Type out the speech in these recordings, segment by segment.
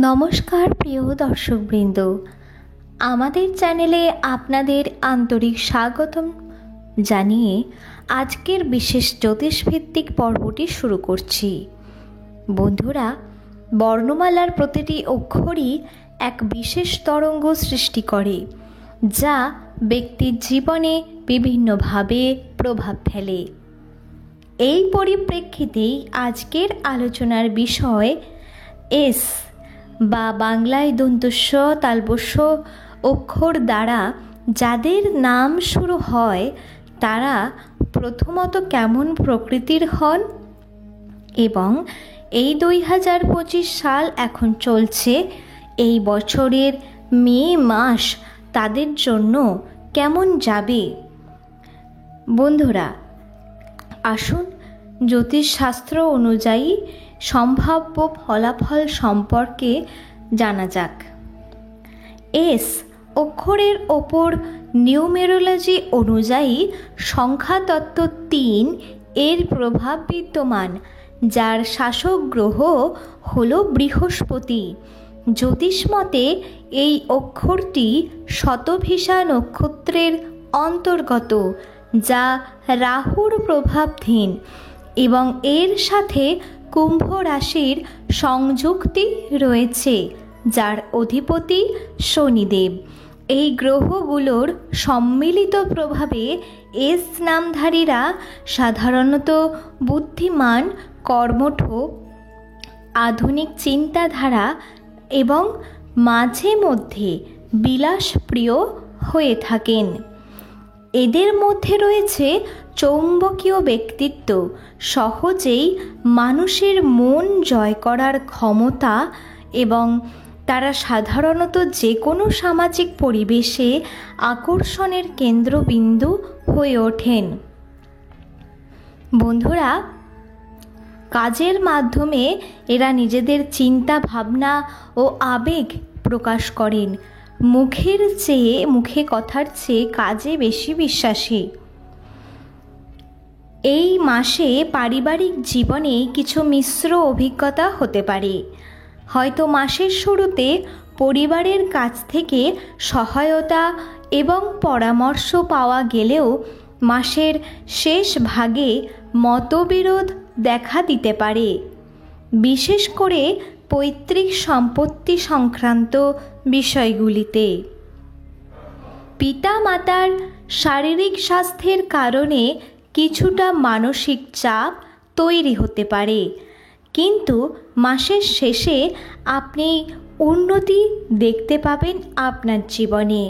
নমস্কার প্রিয় দর্শকবৃন্দ, আমাদের চ্যানেলে আপনাদের আন্তরিক স্বাগতম জানিয়ে আজকের বিশেষ জ্যোতিষভিত্তিক পর্বটি শুরু করছি। বন্ধুরা, বর্ণমালার প্রতিটি অক্ষরই এক বিশেষ তরঙ্গ সৃষ্টি করে, যা ব্যক্তির জীবনে বিভিন্নভাবে প্রভাব ফেলে। এই পরিপ্রেক্ষিতেই আজকের আলোচনার বিষয় এস বা বাংলায় দন্তস্ব তালবস্য অক্ষর দ্বারা যাদের নাম শুরু হয় তারা প্রথমত কেমন প্রকৃতির হন এবং এই 2025 সাল এখন চলছে, এই বছরের মে মাস তাদের জন্য কেমন যাবে। বন্ধুরা, আসুন জ্যোতিষশাস্ত্র অনুযায়ী সম্ভাব্য ফলাফল সম্পর্কে জানা যাক। এস অক্ষরের ওপর নিউমেরোলজি অনুযায়ী সংখ্যাতত্ত্ব 3 এর প্রভাব বিদ্যমান, যার শাসক গ্রহ হল বৃহস্পতি। জ্যোতিষমতে এই অক্ষরটি শতভিষা নক্ষত্রের অন্তর্গত, যা রাহুর প্রভাবধীন এবং এর সাথে কুম্ভ রাশির সংযুক্তি রয়েছে, যার অধিপতি শনিদেব। এই গ্রহগুলোর সম্মিলিত প্রভাবে এস নামধারীরা সাধারণত বুদ্ধিমান, কর্মঠ, আধুনিক চিন্তাধারা এবং মাঝে মধ্যে বিলাসপ্রিয় হয়ে থাকেন। এদের মধ্যে রয়েছে চৌম্বকীয় ব্যক্তিত্ব, সহজেই মানুষের মন জয় করার ক্ষমতা এবং তারা সাধারণত যে কোনো সামাজিক পরিবেশে আকর্ষণের কেন্দ্রবিন্দু হয়ে ওঠেন। বন্ধুরা, কাজের মাধ্যমে এরা নিজেদের চিন্তা ভাবনা ও আবেগ প্রকাশ করেন। মুখে কথার চেয়ে কাজে বেশি বিশ্বাসী। এই মাসে পারিবারিক জীবনে কিছু মিশ্র অভিজ্ঞতা হতে পারে। হয়তো মাসের শুরুতে পরিবারের কাছ থেকে সহায়তা এবং পরামর্শ পাওয়া গেলেও মাসের শেষ ভাগে মতবিরোধ দেখা দিতে পারে, বিশেষ করে পৈতৃক সম্পত্তি সংক্রান্ত বিষয়গুলিতে। পিতামাতার শারীরিক স্বাস্থ্যের কারণে কিছুটা মানসিক চাপ তৈরি হতে পারে, কিন্তু মাসের শেষে আপনি উন্নতি দেখতে পাবেন আপনার জীবনে।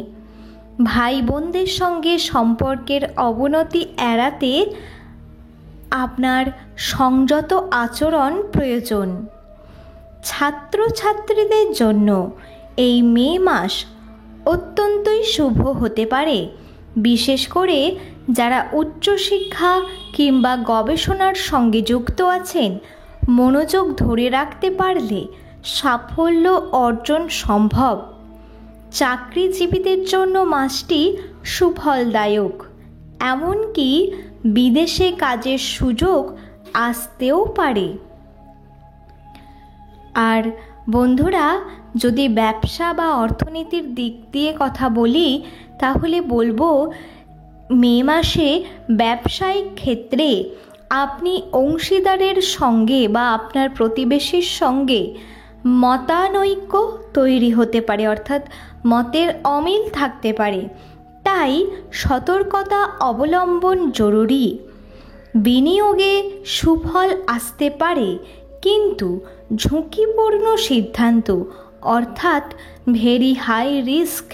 ভাই বোনদের সঙ্গে সম্পর্কের অবনতি এড়াতে আপনার সংযত আচরণ প্রয়োজন। ছাত্রছাত্রীদের জন্য এই মে মাস অত্যন্তই শুভ হতে পারে, বিশেষ করে যারা উচ্চশিক্ষা কিংবা গবেষণার সঙ্গে যুক্ত আছেন। মনোযোগ ধরে রাখতে পারলে সাফল্য অর্জন সম্ভব। চাকরিজীবীদের জন্য মাসটি সুফলদায়ক, এমনকি বিদেশে কাজের সুযোগ আসতেও পারে। আর বন্ধুরা, যদি ব্যবসা বা অর্থনীতির দিক দিয়ে কথা বলি, তাহলে বলবো মে মাসে ব্যবসায়িক ক্ষেত্রে আপনি অংশীদারের সঙ্গে বা আপনার প্রতিবেশীর সঙ্গে মতানৈক্য তৈরি হতে পারে, অর্থাৎ মতের অমিল থাকতে পারে। তাই সতর্কতা অবলম্বন জরুরি। বিনিয়োগে সুফল আসতে পারে, কিন্তু ঝুঁকিপূর্ণ সিদ্ধান্ত অর্থাৎ ভেরি হাই রিস্ক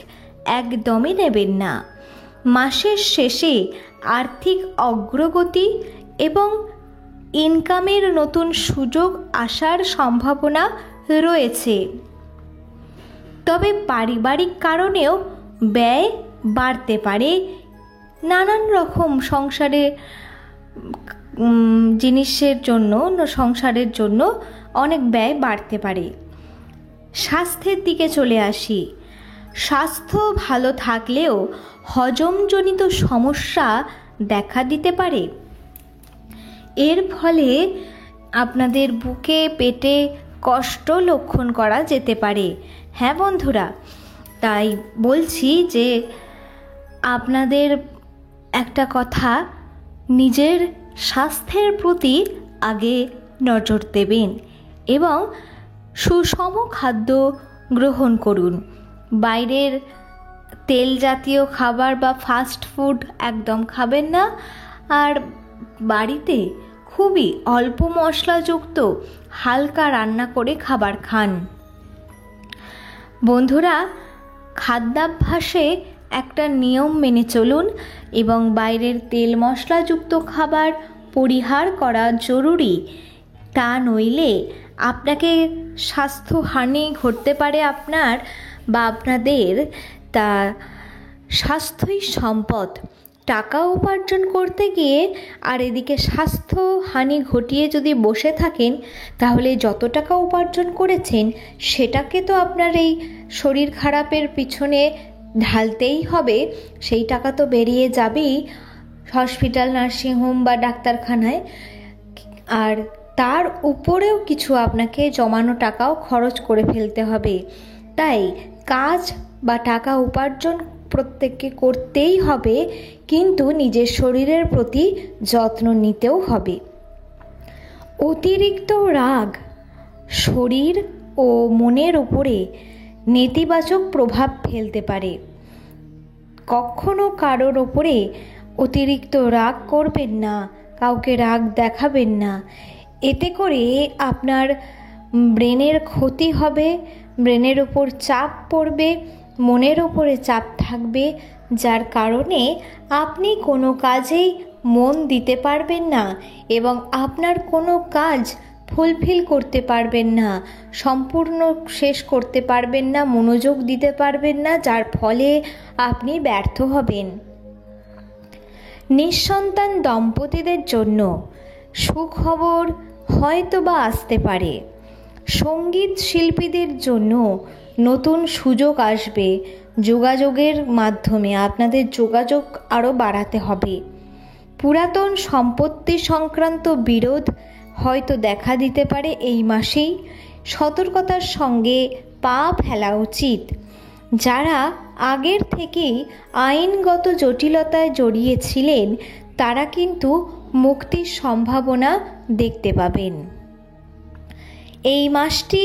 একদমই নেবেন না। মাসের শেষে আর্থিক অগ্রগতি এবং ইনকামের নতুন সুযোগ আসার সম্ভাবনা রয়েছে, তবে পারিবারিক কারণেও ব্যয় বাড়তে পারে। নানান রকম সংসারের সংসারের জন্য অনেক ব্যয় বাড়তে পারে। স্বাস্থ্যের দিকে চলে আসি। স্বাস্থ্য ভালো থাকলেও হজমজনিত সমস্যা দেখা দিতে পারে। এর ফলে আপনাদের বুকে পেটে কষ্ট লক্ষণ করা যেতে পারে। হ্যাঁ বন্ধুরা, তাই বলছি যে আপনাদের একটা কথা, নিজের স্বাস্থ্যের প্রতি আগে নজর দেবেন এবং সুষম খাদ্য গ্রহণ করুন। বাইরের তেল জাতীয় খাবার বা ফাস্ট ফুড একদম খাবেন না, আর বাড়িতে খুবই অল্প মশলাযুক্ত হালকা রান্না করে খাবার খান। বন্ধুরা, খাদ্যাভ্যাসে একটা নিয়ম মেনে চলুন এবং বাইরের তেল মশলাযুক্ত খাবার পরিহার করা জরুরি। তা নইলে আপনাকে স্বাস্থ্যহানি ঘটতে পারে আপনার বা আপনাদের। তা স্বাস্থ্যই সম্পদ। টাকা উপার্জন করতে গিয়ে আর এদিকে স্বাস্থ্যহানি ঘটিয়ে যদি বসে থাকেন, তাহলে যত টাকা উপার্জন করেছেন সেটাকে তো আপনার এই শরীর খারাপের পিছনে ঢালতেই হবে। সেই টাকা তো বেরিয়ে যাবেই হসপিটাল, নার্সিংহোম বা ডাক্তারখানায়, আর তার উপরেও কিছু আপনাকে জমানো টাকাও খরচ করে ফেলতে হবে। তাই কাজ বা টাকা উপার্জন প্রত্যেককে করতেই হবে, কিন্তু নিজের শরীরের প্রতি যত্ন নিতেও হবে। অতিরিক্ত রাগ শরীর ও মনের উপরে নেতিবাচক প্রভাব ফেলতে পারে। কখনো কারোর ওপরে অতিরিক্ত রাগ করবেন না, কাউকে রাগ দেখাবেন না। এতে করে আপনার ব্রেনের ক্ষতি হবে, ব্রেনের ওপর চাপ পড়বে, মনের ওপরে চাপ থাকবে, যার কারণে আপনি কোনো কাজেই মন দিতে পারবেন না এবং আপনার কোনো কাজ ফুলফিল করতে পারবেন না, সম্পূর্ণ শেষ করতে পারবেন না, মনোযোগ দিতে পারবেন না, যার ফলে আপনি ব্যর্থ হবেন। নিঃসন্তান দম্পতিদের জন্য সুখবর হয়তো বা আসতে পারে। সঙ্গীত শিল্পীদের জন্য নতুন সুযোগ আসবে। যোগাযোগের মাধ্যমে আপনাদের যোগাযোগ আরও বাড়াতে হবে। পুরাতন সম্পত্তি সংক্রান্ত বিরোধ হয়তো দেখা দিতে পারে এই মাসেই। সতর্কতার সঙ্গে পা ফেলা উচিত। যারা আগের থেকেই আইনগত জটিলতায় জড়িয়েছিলেন, তারা কিন্তু মুক্তির সম্ভাবনা দেখতে পাবেন। এই মাসটি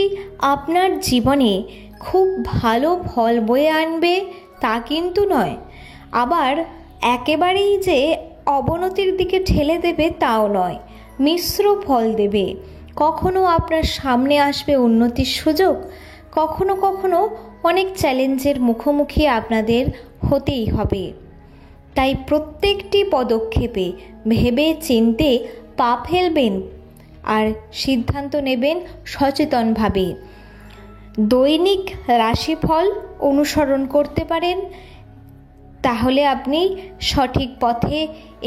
আপনার জীবনে খুব ভালো ফল বয়ে আনবে তা কিন্তু নয়, আবার একেবারেই যে অবনতির দিকে ঠেলে দেবে তাও নয়, মিশ্র ফল দেবে। কখনো আপনার সামনে আসবে উন্নতির সুযোগ, কখনো কখনো অনেক চ্যালেঞ্জের মুখোমুখি আপনাদের হতেই হবে। তাই প্রত্যেকটি পদক্ষেপে ভেবে চিন্তে পা ফেলবেন আর সিদ্ধান্ত নেবেন সচেতনভাবে। দৈনিক রাশিফল অনুসরণ করতে পারেন, তাহলে আপনি সঠিক পথে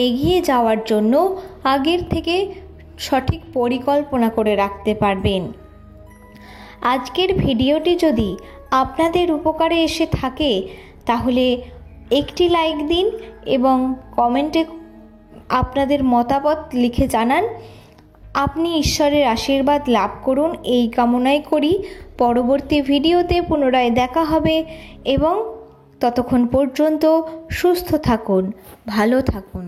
এগিয়ে যাওয়ার জন্য আগের থেকে সঠিক পরিকল্পনা করে রাখতে পারবেন। আজকের ভিডিওটি যদি আপনাদের উপকারে এসে থাকে, তাহলে একটি লাইক দিন এবং কমেন্টে আপনাদের মতামত লিখে জানান। আপনি ঈশ্বরের আশীর্বাদ লাভ করুন, এই কামনাই করি। পরবর্তী ভিডিওতে পুনরায় দেখা হবে এবং ততক্ষণ পর্যন্ত সুস্থ থাকুন, ভালো থাকুন।